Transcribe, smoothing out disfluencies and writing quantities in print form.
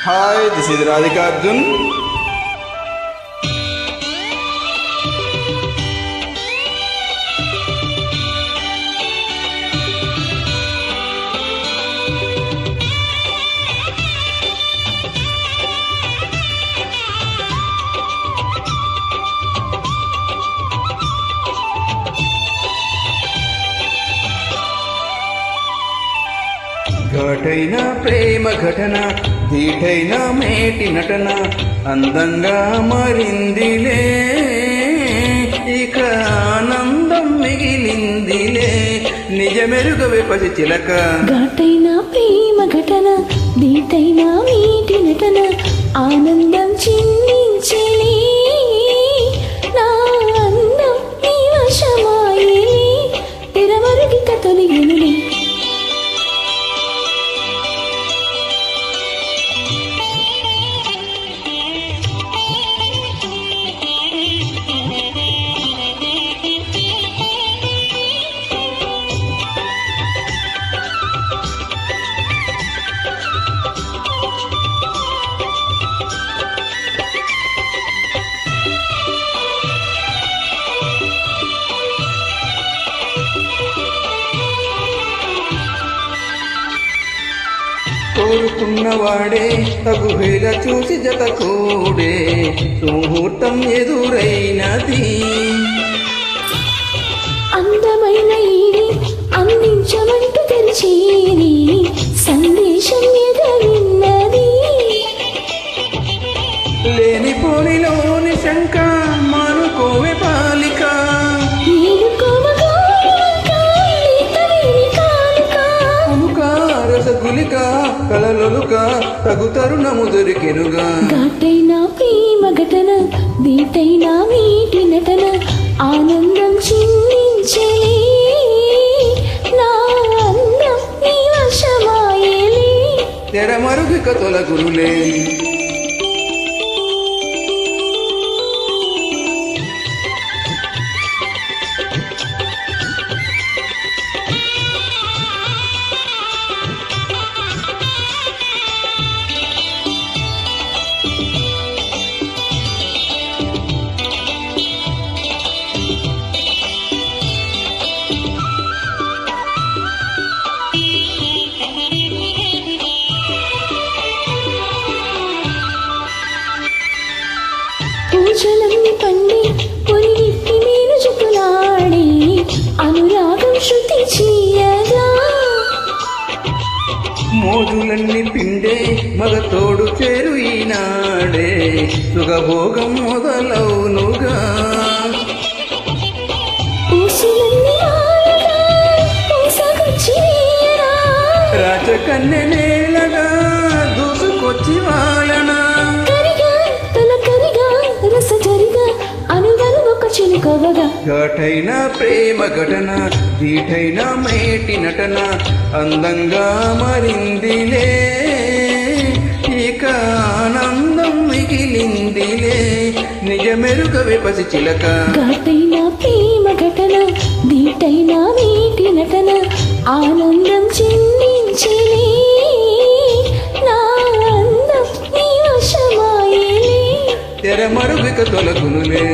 Hi, this is Radhika Arjun. ఘటైన ప్రేమ ఘటన ధీటైన మేటి నటన అందంగా మరిందిలే ఇక ఆనందం మిగిలిందిలే నిజమెరుగవే పసి చిలక. ఘటైన ప్రేమ ఘటన ధీటైన మేటి నటన ఆనందం చిందించలే నా అందం నీ వశమాయలే తెరమరుగిక తొలగినులే. కోరుకున్నవాడే తగు వేళ చూసి జత కూడే సుముహూర్తం ఎదురైనది. అందమైన ఈని అందించమంటూ తెరిచేని సందేశం ఎదవిన్నది. లేనిపోనిలోని శంక మానుకోవే బాలిక. రసగులిక కలలొలుక తగు తరుణము దొరికెనుగా. ఘటైన ప్రేమ ఘటన ధీటైన వీటి నటన ఆనందం చిందించలే నా అందం నీ వశమాయలే తెరమరుగిక తొలగురులే. పూజలన్నీ పండి పొలివిప్పి నేను చుకులాడి అనురాగం శృతి చేయగా మోజులన్నీ పిండే మగతోడు చేరు ఈనాడే సుఖభోగం మొదలవునుగా. రాజకన్య నేలగా దూసుకొచ్చి వాలనా ఘటైన ప్రేమ ఘటన ధీటైన మేటి నటన అందంగా మరిందిలే ఇక ఆనందం మిగిలిందిలే నిజమెరుగవే పసి చిలక. ఘటైన ప్రేమ ఘటన ధీటైన మేటి నటన ఆనందం చిందించలే నా అందం నీ వశమాయలే తెరమరుగిక తొలగునులే.